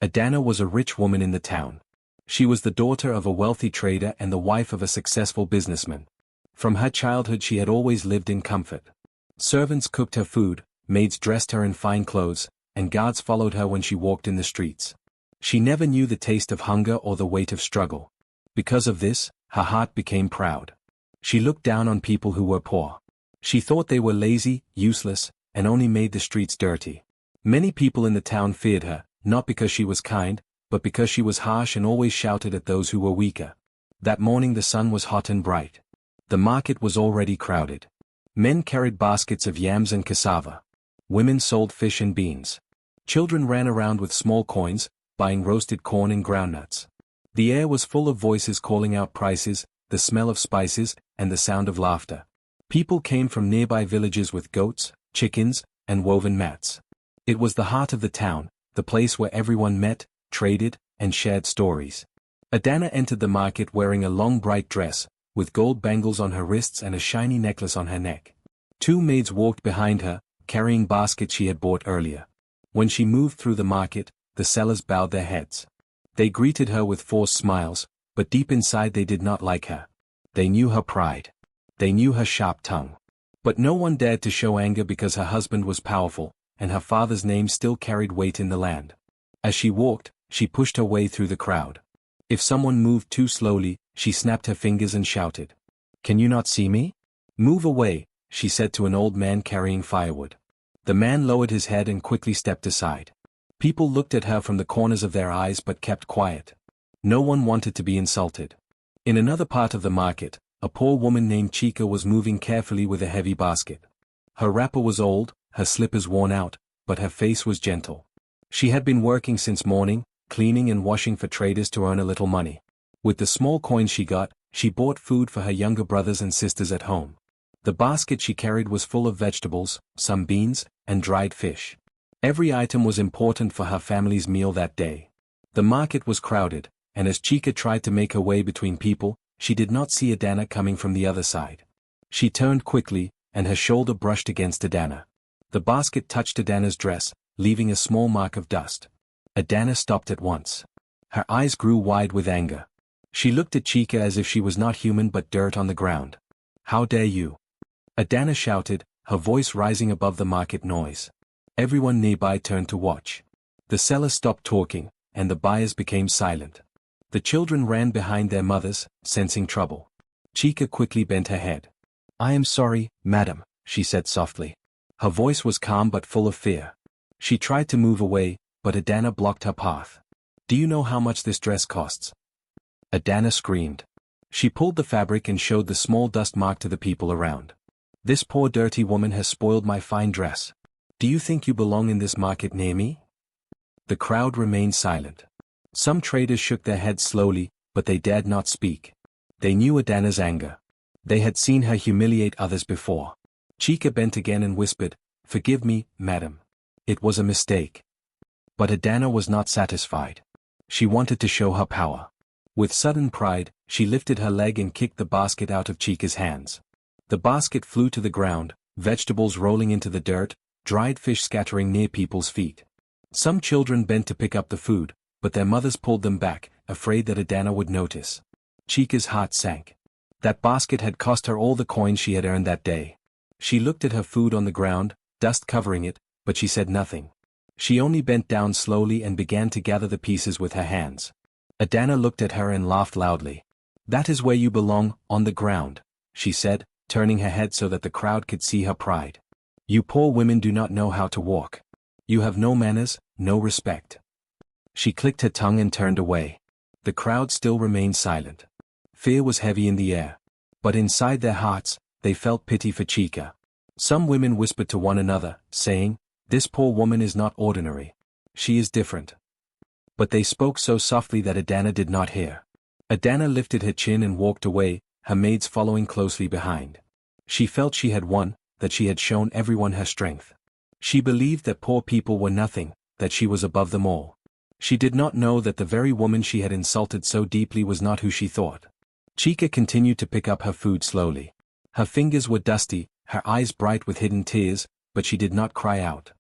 Adana was a rich woman in the town. She was the daughter of a wealthy trader and the wife of a successful businessman. From her childhood she had always lived in comfort. Servants cooked her food, maids dressed her in fine clothes, and guards followed her when she walked in the streets. She never knew the taste of hunger or the weight of struggle. Because of this, her heart became proud. She looked down on people who were poor. She thought they were lazy, useless, and only made the streets dirty. Many people in the town feared her, not because she was kind, but because she was harsh and always shouted at those who were weaker. That morning the sun was hot and bright. The market was already crowded. Men carried baskets of yams and cassava. Women sold fish and beans. Children ran around with small coins, buying roasted corn and groundnuts. The air was full of voices calling out prices, the smell of spices, and the sound of laughter. People came from nearby villages with goats, chickens, and woven mats. It was the heart of the town, the place where everyone met, traded, and shared stories. Adana entered the market wearing a long bright dress, with gold bangles on her wrists and a shiny necklace on her neck. Two maids walked behind her, carrying baskets she had bought earlier. When she moved through the market, the sellers bowed their heads. They greeted her with forced smiles, but deep inside they did not like her. They knew her pride. They knew her sharp tongue. But no one dared to show anger because her husband was powerful, and her father's name still carried weight in the land. As she walked, she pushed her way through the crowd. If someone moved too slowly, she snapped her fingers and shouted, "Can you not see me? Move away," she said to an old man carrying firewood. The man lowered his head and quickly stepped aside. People looked at her from the corners of their eyes but kept quiet. No one wanted to be insulted. In another part of the market, a poor woman named Chica was moving carefully with a heavy basket. Her wrapper was old, her slippers worn out, but her face was gentle. She had been working since morning, cleaning and washing for traders to earn a little money. With the small coins she got, she bought food for her younger brothers and sisters at home. The basket she carried was full of vegetables, some beans, and dried fish. Every item was important for her family's meal that day. The market was crowded, and as Chica tried to make her way between people, she did not see Adana coming from the other side. She turned quickly, and her shoulder brushed against Adana. The basket touched Adana's dress, leaving a small mark of dust. Adana stopped at once. Her eyes grew wide with anger. She looked at Chica as if she was not human but dirt on the ground. "How dare you?" Adana shouted, her voice rising above the market noise. Everyone nearby turned to watch. The sellers stopped talking, and the buyers became silent. The children ran behind their mothers, sensing trouble. Chica quickly bent her head. "I am sorry, madam," she said softly. Her voice was calm but full of fear. She tried to move away, but Adana blocked her path. "Do you know how much this dress costs?" Adana screamed. She pulled the fabric and showed the small dust mark to the people around. "This poor dirty woman has spoiled my fine dress. Do you think you belong in this market near me?" The crowd remained silent. Some traders shook their heads slowly, but they dared not speak. They knew Adana's anger. They had seen her humiliate others before. Chica bent again and whispered, "Forgive me, madam. It was a mistake." But Adana was not satisfied. She wanted to show her power. With sudden pride, she lifted her leg and kicked the basket out of Chica's hands. The basket flew to the ground, vegetables rolling into the dirt, dried fish scattering near people's feet. Some children bent to pick up the food, but their mothers pulled them back, afraid that Adana would notice. Chica's heart sank. That basket had cost her all the coins she had earned that day. She looked at her food on the ground, dust covering it, but she said nothing. She only bent down slowly and began to gather the pieces with her hands. Adana looked at her and laughed loudly. "That is where you belong, on the ground," she said, turning her head so that the crowd could see her pride. "You poor women do not know how to walk. You have no manners, no respect." She clicked her tongue and turned away. The crowd still remained silent. Fear was heavy in the air. But inside their hearts, they felt pity for Chica. Some women whispered to one another, saying, "This poor woman is not ordinary. She is different." But they spoke so softly that Adana did not hear. Adana lifted her chin and walked away, her maids following closely behind. She felt she had won, that she had shown everyone her strength. She believed that poor people were nothing, that she was above them all. She did not know that the very woman she had insulted so deeply was not who she thought. Chica continued to pick up her food slowly. Her fingers were dusty, her eyes bright with hidden tears, but she did not cry out.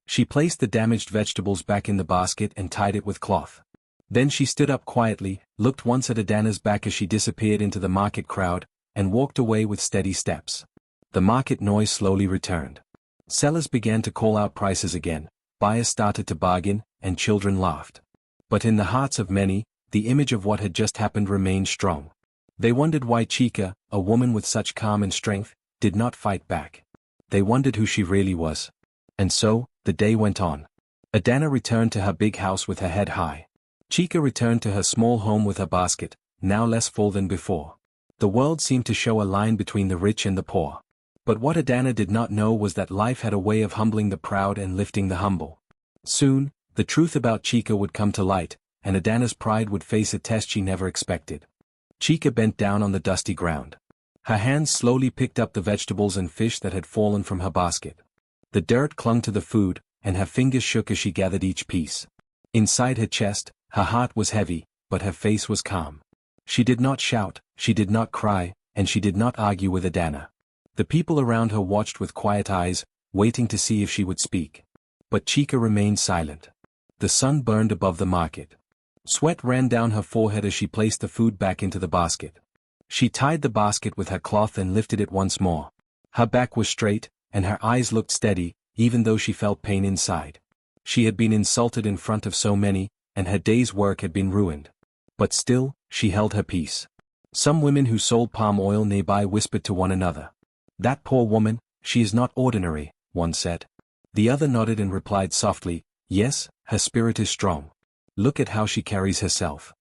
She placed the damaged vegetables back in the basket and tied it with cloth. Then she stood up quietly, looked once at Adana's back as she disappeared into the market crowd, and walked away with steady steps. The market noise slowly returned. Sellers began to call out prices again, buyers started to bargain, and children laughed. But in the hearts of many, the image of what had just happened remained strong. They wondered why Chica, a woman with such calm and strength, did not fight back. They wondered who she really was. And so, the day went on. Adana returned to her big house with her head high. Chica returned to her small home with her basket, now less full than before. The world seemed to show a line between the rich and the poor. But what Adana did not know was that life had a way of humbling the proud and lifting the humble. Soon, the truth about Chica would come to light, and Adana's pride would face a test she never expected. Chica bent down on the dusty ground. Her hands slowly picked up the vegetables and fish that had fallen from her basket. The dirt clung to the food, and her fingers shook as she gathered each piece. Inside her chest, her heart was heavy, but her face was calm. She did not shout, she did not cry, and she did not argue with Adana. The people around her watched with quiet eyes, waiting to see if she would speak. But Chica remained silent. The sun burned above the market. Sweat ran down her forehead as she placed the food back into the basket. She tied the basket with her cloth and lifted it once more. Her back was straight, and her eyes looked steady, even though she felt pain inside. She had been insulted in front of so many, and her day's work had been ruined. But still, she held her peace. Some women who sold palm oil nearby whispered to one another. "That poor woman, she is not ordinary," one said. The other nodded and replied softly, "Yes, her spirit is strong. Look at how she carries herself."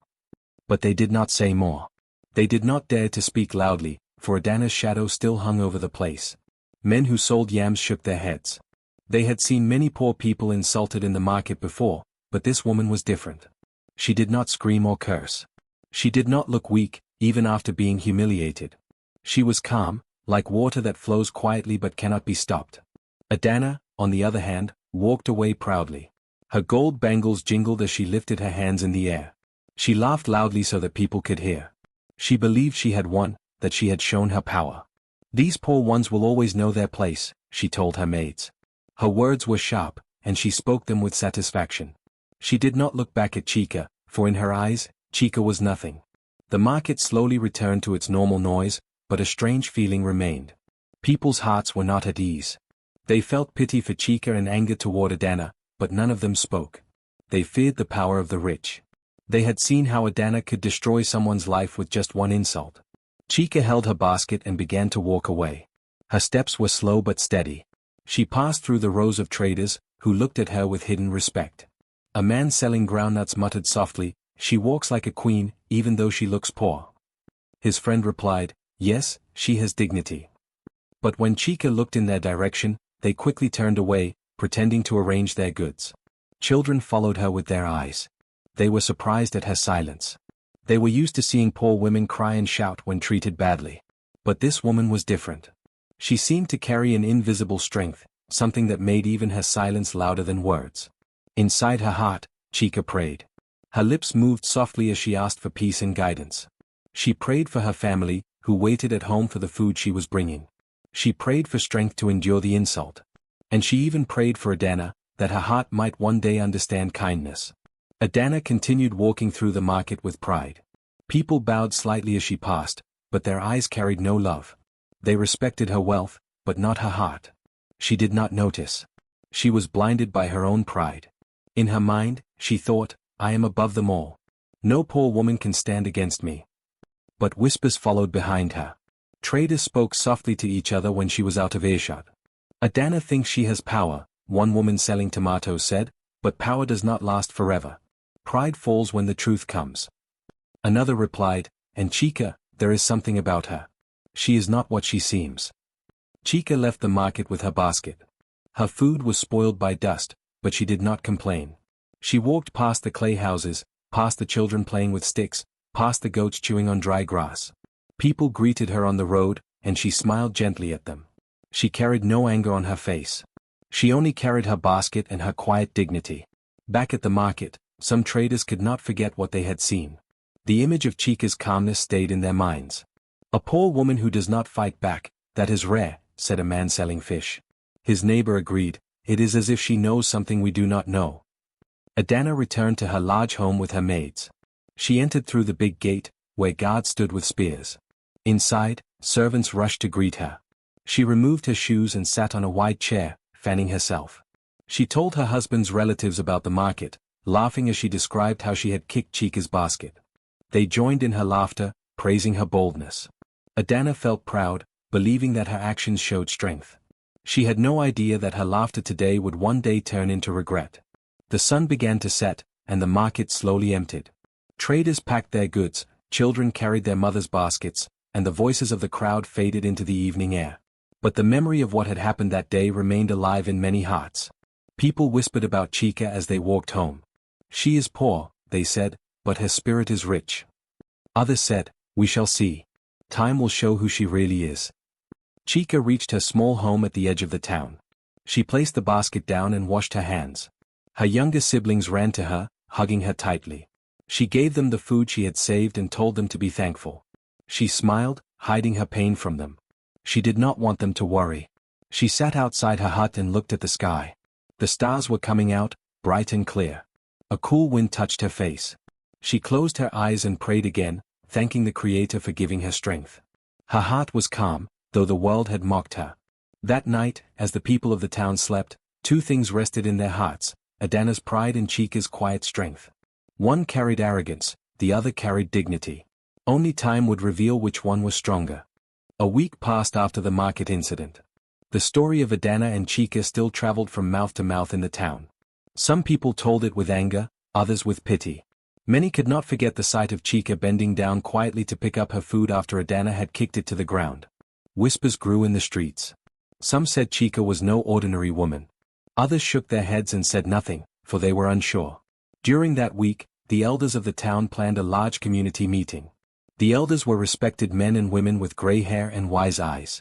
But they did not say more. They did not dare to speak loudly, for Adana's shadow still hung over the place. Men who sold yams shook their heads. They had seen many poor people insulted in the market before, but this woman was different. She did not scream or curse. She did not look weak, even after being humiliated. She was calm, like water that flows quietly but cannot be stopped. Adana, on the other hand, walked away proudly. Her gold bangles jingled as she lifted her hands in the air. She laughed loudly so that people could hear. She believed she had won, that she had shown her power. "These poor ones will always know their place," she told her maids. Her words were sharp, and she spoke them with satisfaction. She did not look back at Chica, for in her eyes, Chica was nothing. The market slowly returned to its normal noise, but a strange feeling remained. People's hearts were not at ease. They felt pity for Chica and anger toward Adana, but none of them spoke. They feared the power of the rich. They had seen how Adana could destroy someone's life with just one insult. Chica held her basket and began to walk away. Her steps were slow but steady. She passed through the rows of traders, who looked at her with hidden respect. A man selling groundnuts muttered softly, "She walks like a queen, even though she looks poor." His friend replied, "Yes, she has dignity." But when Chica looked in their direction, they quickly turned away, pretending to arrange their goods. Children followed her with their eyes. They were surprised at her silence. They were used to seeing poor women cry and shout when treated badly. But this woman was different. She seemed to carry an invisible strength, something that made even her silence louder than words. Inside her heart, Chica prayed. Her lips moved softly as she asked for peace and guidance. She prayed for her family, who waited at home for the food she was bringing. She prayed for strength to endure the insult. And she even prayed for Adana, that her heart might one day understand kindness. Adana continued walking through the market with pride. People bowed slightly as she passed, but their eyes carried no love. They respected her wealth, but not her heart. She did not notice. She was blinded by her own pride. In her mind, she thought, "I am above them all. No poor woman can stand against me." But whispers followed behind her. Traders spoke softly to each other when she was out of earshot. "Adana thinks she has power," one woman selling tomatoes said, "but power does not last forever. Pride falls when the truth comes." Another replied, "And Chica, there is something about her. She is not what she seems." Chica left the market with her basket. Her food was spoiled by dust, but she did not complain. She walked past the clay houses, past the children playing with sticks, past the goats chewing on dry grass. People greeted her on the road, and she smiled gently at them. She carried no anger on her face. She only carried her basket and her quiet dignity. Back at the market, some traders could not forget what they had seen. The image of Chica's calmness stayed in their minds. "A poor woman who does not fight back, that is rare," said a man selling fish. His neighbor agreed, It is as if she knows something we do not know. Adana returned to her large home with her maids. She entered through the big gate, where guards stood with spears. Inside, servants rushed to greet her. She removed her shoes and sat on a wide chair, fanning herself. She told her husband's relatives about the market, laughing as she described how she had kicked Chica's basket. They joined in her laughter, praising her boldness. Adana felt proud, believing that her actions showed strength. She had no idea that her laughter today would one day turn into regret. The sun began to set, and the market slowly emptied. Traders packed their goods, children carried their mothers' baskets, and the voices of the crowd faded into the evening air. But the memory of what had happened that day remained alive in many hearts. People whispered about Chica as they walked home. She is poor, they said, but her spirit is rich. Others said, we shall see. Time will show who she really is. Chica reached her small home at the edge of the town. She placed the basket down and washed her hands. Her younger siblings ran to her, hugging her tightly. She gave them the food she had saved and told them to be thankful. She smiled, hiding her pain from them. She did not want them to worry. She sat outside her hut and looked at the sky. The stars were coming out, bright and clear. A cool wind touched her face. She closed her eyes and prayed again, thanking the Creator for giving her strength. Her heart was calm, though the world had mocked her. That night, as the people of the town slept, two things rested in their hearts: Adana's pride and Chica's quiet strength. One carried arrogance, the other carried dignity. Only time would reveal which one was stronger. A week passed after the market incident. The story of Adana and Chica still traveled from mouth to mouth in the town. Some people told it with anger, others with pity. Many could not forget the sight of Chica bending down quietly to pick up her food after Adana had kicked it to the ground. Whispers grew in the streets. Some said Chica was no ordinary woman. Others shook their heads and said nothing, for they were unsure. During that week, the elders of the town planned a large community meeting. The elders were respected men and women with gray hair and wise eyes.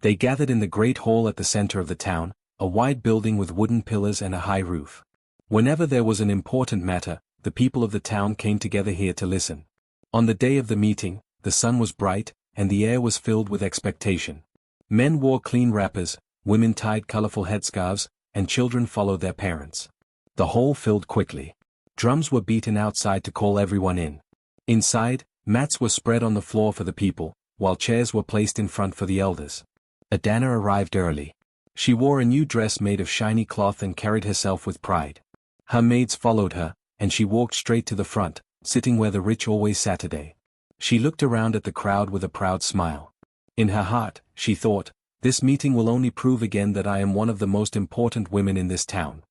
They gathered in the great hall at the center of the town, a wide building with wooden pillars and a high roof. Whenever there was an important matter, the people of the town came together here to listen. On the day of the meeting, the sun was bright, and the air was filled with expectation. Men wore clean wrappers, women tied colorful headscarves, and children followed their parents. The hall filled quickly. Drums were beaten outside to call everyone in. Inside, mats were spread on the floor for the people, while chairs were placed in front for the elders. Adana arrived early. She wore a new dress made of shiny cloth and carried herself with pride. Her maids followed her, and she walked straight to the front, sitting where the rich always sat today. She looked around at the crowd with a proud smile. In her heart, she thought, this meeting will only prove again that I am one of the most important women in this town.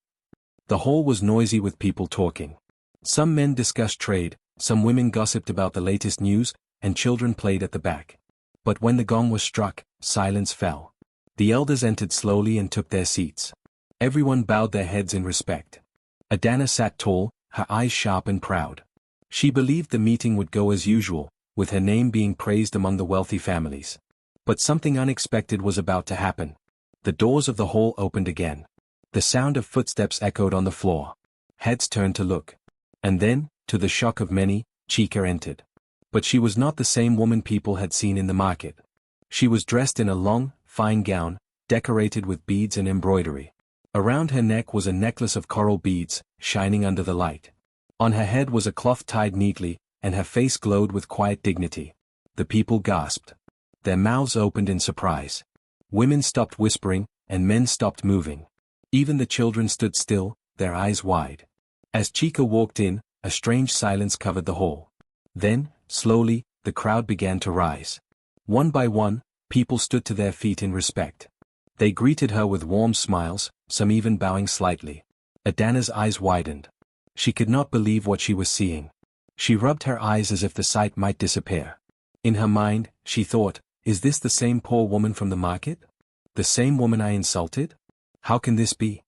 The hall was noisy with people talking. Some men discussed trade, some women gossiped about the latest news, and children played at the back. But when the gong was struck, silence fell. The elders entered slowly and took their seats. Everyone bowed their heads in respect. Adana sat tall, her eyes sharp and proud. She believed the meeting would go as usual, with her name being praised among the wealthy families. But something unexpected was about to happen. The doors of the hall opened again. The sound of footsteps echoed on the floor. Heads turned to look. And then, to the shock of many, Chica entered. But she was not the same woman people had seen in the market. She was dressed in a long, fine gown, decorated with beads and embroidery. Around her neck was a necklace of coral beads, shining under the light. On her head was a cloth tied neatly, and her face glowed with quiet dignity. The people gasped. Their mouths opened in surprise. Women stopped whispering, and men stopped moving. Even the children stood still, their eyes wide. As Chica walked in, a strange silence covered the hall. Then, slowly, the crowd began to rise. One by one, people stood to their feet in respect. They greeted her with warm smiles, some even bowing slightly. Adana's eyes widened. She could not believe what she was seeing. She rubbed her eyes as if the sight might disappear. In her mind, she thought, is this the same poor woman from the market? The same woman I insulted? How can this be?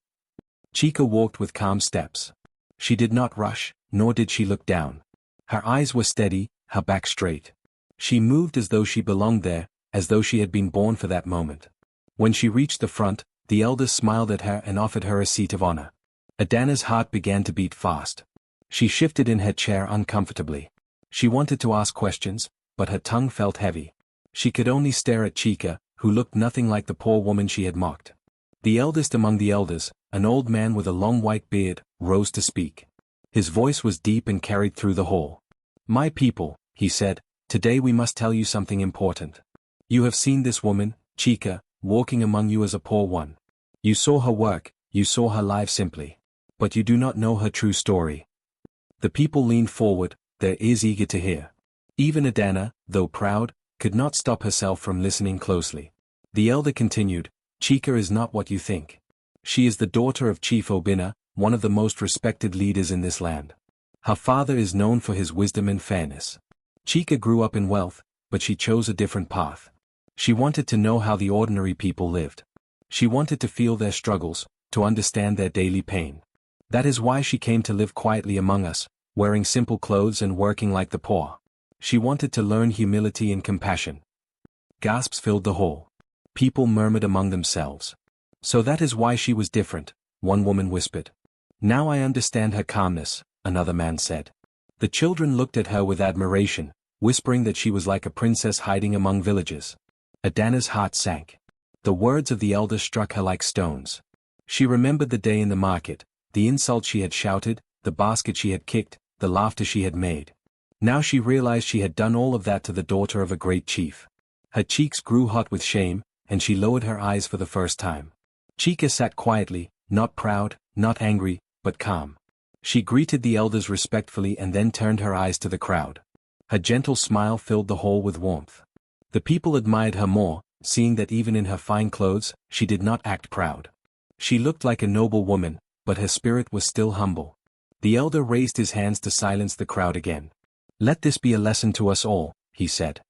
Chica walked with calm steps. She did not rush, nor did she look down. Her eyes were steady, her back straight. She moved as though she belonged there, as though she had been born for that moment. When she reached the front, the elders smiled at her and offered her a seat of honor. Adana's heart began to beat fast. She shifted in her chair uncomfortably. She wanted to ask questions, but her tongue felt heavy. She could only stare at Chica, who looked nothing like the poor woman she had mocked. The eldest among the elders, an old man with a long white beard, rose to speak. His voice was deep and carried through the hall. "My people," he said, "today we must tell you something important. You have seen this woman, Chica, walking among you as a poor one. You saw her work, you saw her life simply. But you do not know her true story." The people leaned forward, their ears eager to hear. Even Adana, though proud, could not stop herself from listening closely. The elder continued, "Chica is not what you think. She is the daughter of Chief Obinna, one of the most respected leaders in this land. Her father is known for his wisdom and fairness. Chica grew up in wealth, but she chose a different path. She wanted to know how the ordinary people lived. She wanted to feel their struggles, to understand their daily pain. That is why she came to live quietly among us, wearing simple clothes and working like the poor. She wanted to learn humility and compassion." Gasps filled the hall. People murmured among themselves. "So that is why she was different," one woman whispered. "Now I understand her calmness," another man said. The children looked at her with admiration, whispering that she was like a princess hiding among villagers. Adana's heart sank. The words of the elder struck her like stones. She remembered the day in the market, the insults she had shouted, the basket she had kicked, the laughter she had made. Now she realized she had done all of that to the daughter of a great chief. Her cheeks grew hot with shame, and she lowered her eyes for the first time. Chica sat quietly, not proud, not angry, but calm. She greeted the elders respectfully and then turned her eyes to the crowd. Her gentle smile filled the hall with warmth. The people admired her more, seeing that even in her fine clothes, she did not act proud. She looked like a noble woman, but her spirit was still humble. The elder raised his hands to silence the crowd again. "Let this be a lesson to us all," he said.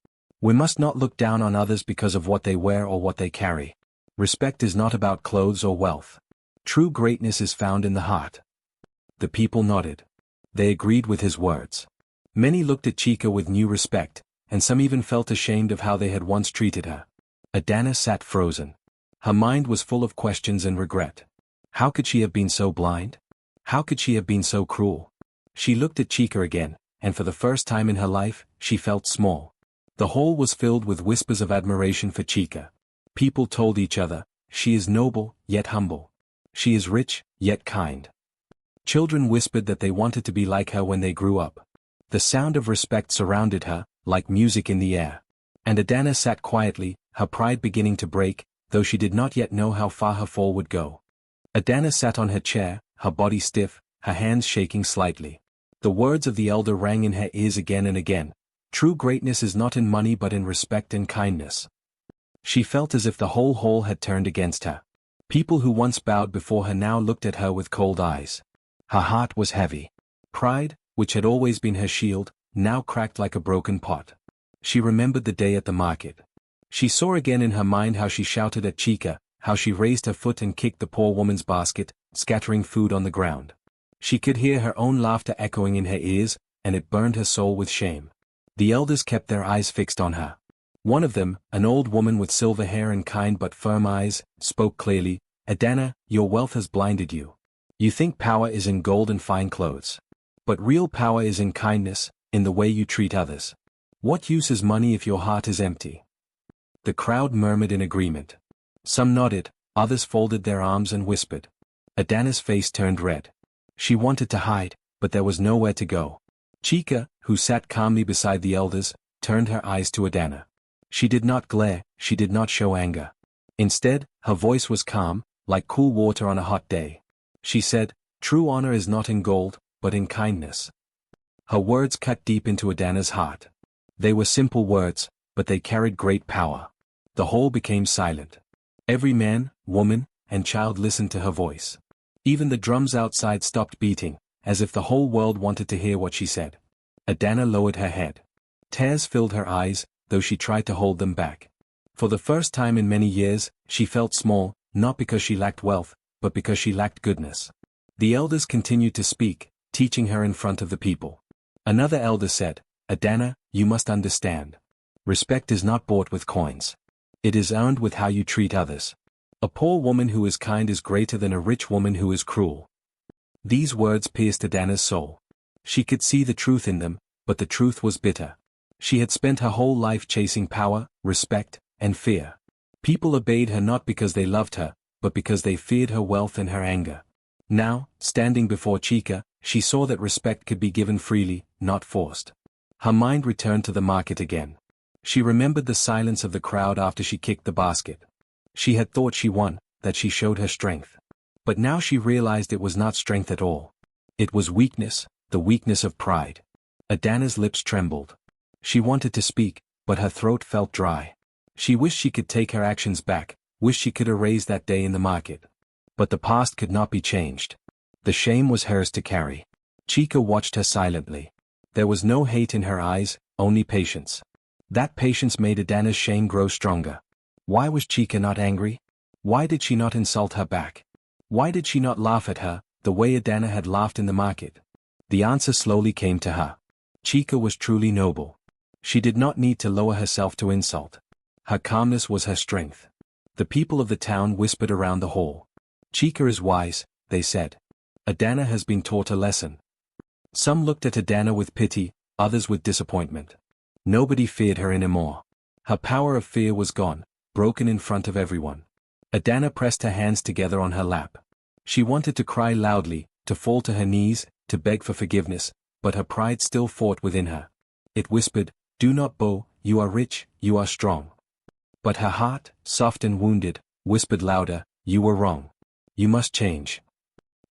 "We must not look down on others because of what they wear or what they carry. Respect is not about clothes or wealth. True greatness is found in the heart." The people nodded. They agreed with his words. Many looked at Chica with new respect, and some even felt ashamed of how they had once treated her. Adana sat frozen. Her mind was full of questions and regret. How could she have been so blind? How could she have been so cruel? She looked at Chica again, and for the first time in her life, she felt small. The hall was filled with whispers of admiration for Chica. People told each other, "She is noble, yet humble. She is rich, yet kind." Children whispered that they wanted to be like her when they grew up. The sound of respect surrounded her, like music in the air. And Adana sat quietly, her pride beginning to break, though she did not yet know how far her fall would go. Adana sat on her chair, her body stiff, her hands shaking slightly. The words of the elder rang in her ears again and again. True greatness is not in money but in respect and kindness. She felt as if the whole hall had turned against her. People who once bowed before her now looked at her with cold eyes. Her heart was heavy. Pride, which had always been her shield, now cracked like a broken pot. She remembered the day at the market. She saw again in her mind how she shouted at Chica, how she raised her foot and kicked the poor woman's basket, scattering food on the ground. She could hear her own laughter echoing in her ears, and it burned her soul with shame. The elders kept their eyes fixed on her. One of them, an old woman with silver hair and kind but firm eyes, spoke clearly, "Adana, your wealth has blinded you. You think power is in gold and fine clothes. But real power is in kindness, in the way you treat others. What use is money if your heart is empty?" The crowd murmured in agreement. Some nodded, others folded their arms and whispered. Adana's face turned red. She wanted to hide, but there was nowhere to go. Chica, who sat calmly beside the elders, turned her eyes to Adana. She did not glare, she did not show anger. Instead, her voice was calm, like cool water on a hot day. She said, "True honor is not in gold, but in kindness." Her words cut deep into Adana's heart. They were simple words, but they carried great power. The hall became silent. Every man, woman, and child listened to her voice. Even the drums outside stopped beating, as if the whole world wanted to hear what she said. Adana lowered her head. Tears filled her eyes, though she tried to hold them back. For the first time in many years, she felt small, not because she lacked wealth, but because she lacked goodness. The elders continued to speak, teaching her in front of the people. Another elder said, "Adana, you must understand. Respect is not bought with coins. It is earned with how you treat others. A poor woman who is kind is greater than a rich woman who is cruel." These words pierced Adana's soul. She could see the truth in them, but the truth was bitter. She had spent her whole life chasing power, respect, and fear. People obeyed her not because they loved her, but because they feared her wealth and her anger. Now, standing before Chica, she saw that respect could be given freely, not forced. Her mind returned to the market again. She remembered the silence of the crowd after she kicked the basket. She had thought she won, that she showed her strength. But now she realized it was not strength at all. It was weakness, the weakness of pride. Adana's lips trembled. She wanted to speak, but her throat felt dry. She wished she could take her actions back, wished she could erase that day in the market. But the past could not be changed. The shame was hers to carry. Chica watched her silently. There was no hate in her eyes, only patience. That patience made Adana's shame grow stronger. Why was Chica not angry? Why did she not insult her back? Why did she not laugh at her, the way Adana had laughed in the market? The answer slowly came to her. Chica was truly noble. She did not need to lower herself to insult. Her calmness was her strength. The people of the town whispered around the hall. Chica is wise, they said. Adana has been taught a lesson. Some looked at Adana with pity, others with disappointment. Nobody feared her anymore. Her power of fear was gone, broken in front of everyone. Adana pressed her hands together on her lap. She wanted to cry loudly, to fall to her knees, to beg for forgiveness, but her pride still fought within her. It whispered, "Do not bow, you are rich, you are strong." But her heart, soft and wounded, whispered louder, "You were wrong. You must change."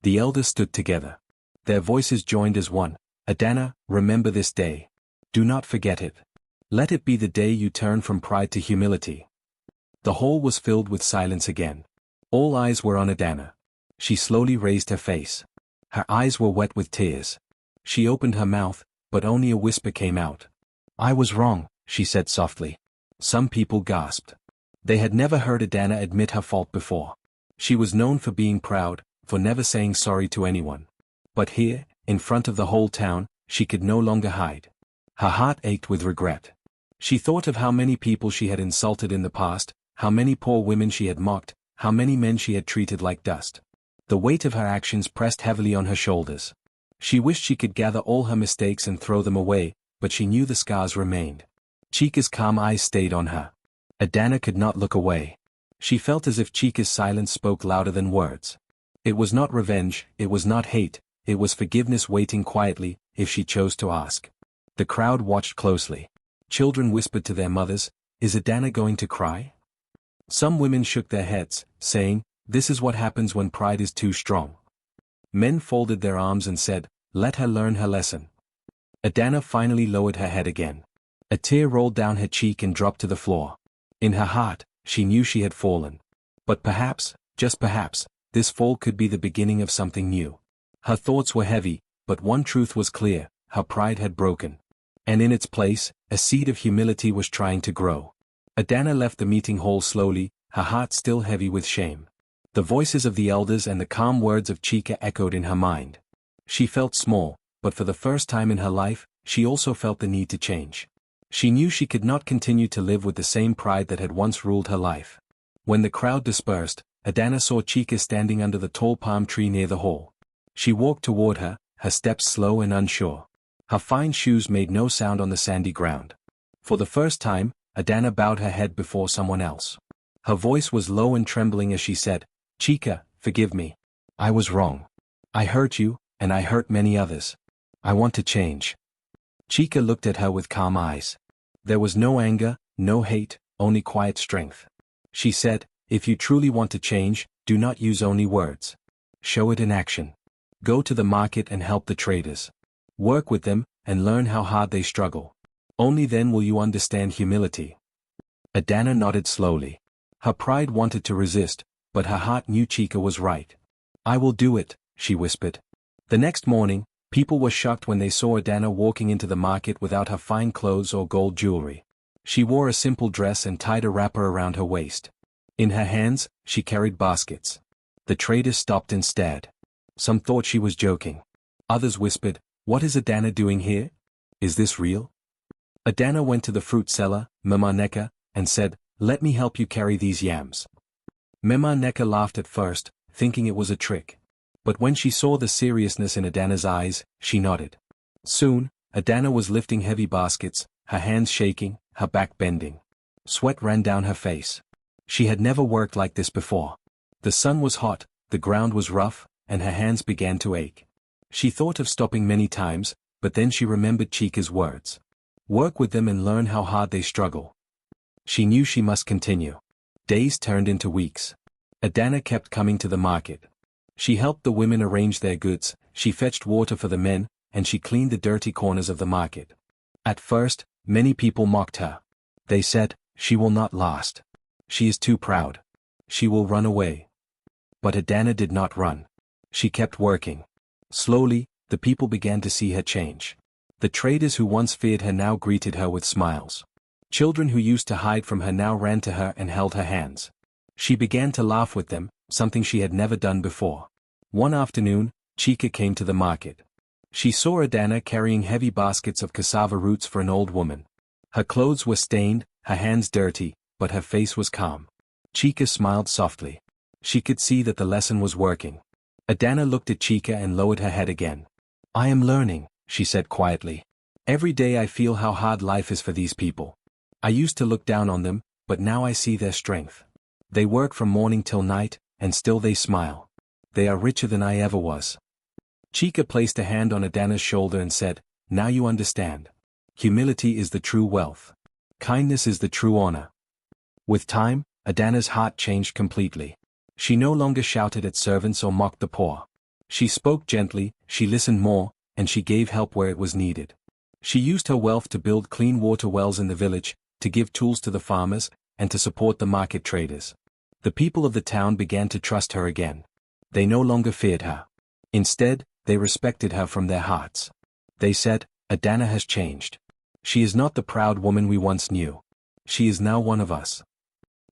The elders stood together. Their voices joined as one. "Adana, remember this day. Do not forget it. Let it be the day you turn from pride to humility." The hall was filled with silence again. All eyes were on Adana. She slowly raised her face. Her eyes were wet with tears. She opened her mouth, but only a whisper came out. "I was wrong," she said softly. Some people gasped. They had never heard Adana admit her fault before. She was known for being proud, for never saying sorry to anyone. But here, in front of the whole town, she could no longer hide. Her heart ached with regret. She thought of how many people she had insulted in the past, how many poor women she had mocked, how many men she had treated like dust. The weight of her actions pressed heavily on her shoulders. She wished she could gather all her mistakes and throw them away, but she knew the scars remained. Chica's calm eyes stayed on her. Adana could not look away. She felt as if Chica's silence spoke louder than words. It was not revenge, it was not hate, it was forgiveness waiting quietly, if she chose to ask. The crowd watched closely. Children whispered to their mothers, "Is Adana going to cry?" Some women shook their heads, saying, "This is what happens when pride is too strong." Men folded their arms and said, "Let her learn her lesson." Adana finally lowered her head again. A tear rolled down her cheek and dropped to the floor. In her heart, she knew she had fallen. But perhaps, just perhaps, this fall could be the beginning of something new. Her thoughts were heavy, but one truth was clear, her pride had broken. And in its place, a seed of humility was trying to grow. Adana left the meeting hall slowly, her heart still heavy with shame. The voices of the elders and the calm words of Chica echoed in her mind. She felt small, but for the first time in her life, she also felt the need to change. She knew she could not continue to live with the same pride that had once ruled her life. When the crowd dispersed, Adana saw Chica standing under the tall palm tree near the hall. She walked toward her, her steps slow and unsure. Her fine shoes made no sound on the sandy ground. For the first time, Adana bowed her head before someone else. Her voice was low and trembling as she said, "Chica, forgive me. I was wrong. I hurt you, and I hurt many others. I want to change." Chica looked at her with calm eyes. There was no anger, no hate, only quiet strength. She said, "If you truly want to change, do not use only words. Show it in action. Go to the market and help the traders. Work with them, and learn how hard they struggle. Only then will you understand humility." Adana nodded slowly. Her pride wanted to resist, but her heart knew Chica was right. "I will do it," she whispered. The next morning, people were shocked when they saw Adana walking into the market without her fine clothes or gold jewelry. She wore a simple dress and tied a wrapper around her waist. In her hands, she carried baskets. The traders stopped and stared. Some thought she was joking. Others whispered, "What is Adana doing here? Is this real?" Adana went to the fruit seller, Mama Neka, and said, "Let me help you carry these yams." Mama Neka laughed at first, thinking it was a trick. But when she saw the seriousness in Adana's eyes, she nodded. Soon, Adana was lifting heavy baskets, her hands shaking, her back bending. Sweat ran down her face. She had never worked like this before. The sun was hot, the ground was rough, and her hands began to ache. She thought of stopping many times, but then she remembered Chica's words. Work with them and learn how hard they struggle. She knew she must continue. Days turned into weeks. Adana kept coming to the market. She helped the women arrange their goods, she fetched water for the men, and she cleaned the dirty corners of the market. At first, many people mocked her. They said, "She will not last. She is too proud. She will run away." But Adana did not run. She kept working. Slowly, the people began to see her change. The traders who once feared her now greeted her with smiles. Children who used to hide from her now ran to her and held her hands. She began to laugh with them, something she had never done before. One afternoon, Chica came to the market. She saw Adana carrying heavy baskets of cassava roots for an old woman. Her clothes were stained, her hands dirty, but her face was calm. Chica smiled softly. She could see that the lesson was working. Adana looked at Chica and lowered her head again. "I am learning," she said quietly. "Every day I feel how hard life is for these people. I used to look down on them, but now I see their strength. They work from morning till night, and still they smile. They are richer than I ever was." Chica placed a hand on Adana's shoulder and said, "Now you understand. Humility is the true wealth. Kindness is the true honor." With time, Adana's heart changed completely. She no longer shouted at servants or mocked the poor. She spoke gently, she listened more, and she gave help where it was needed. She used her wealth to build clean water wells in the village, to give tools to the farmers, and to support the market traders. The people of the town began to trust her again. They no longer feared her. Instead, they respected her from their hearts. They said, "Adana has changed. She is not the proud woman we once knew. She is now one of us."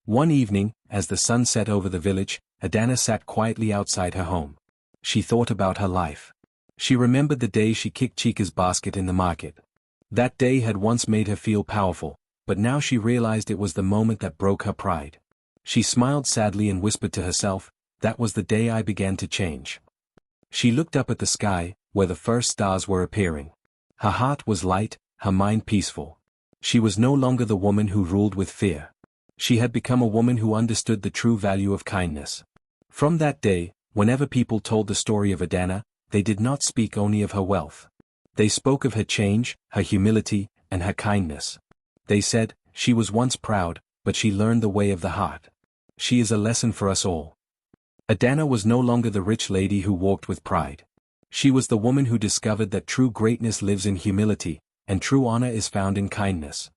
One evening, as the sun set over the village, Adana sat quietly outside her home. She thought about her life. She remembered the day she kicked Chica's basket in the market. That day had once made her feel powerful, but now she realized it was the moment that broke her pride. She smiled sadly and whispered to herself, "That was the day I began to change." She looked up at the sky, where the first stars were appearing. Her heart was light, her mind peaceful. She was no longer the woman who ruled with fear. She had become a woman who understood the true value of kindness. From that day, whenever people told the story of Adana, they did not speak only of her wealth. They spoke of her change, her humility, and her kindness. They said, "She was once proud, but she learned the way of the heart. She is a lesson for us all." Adana was no longer the rich lady who walked with pride. She was the woman who discovered that true greatness lives in humility, and true honor is found in kindness.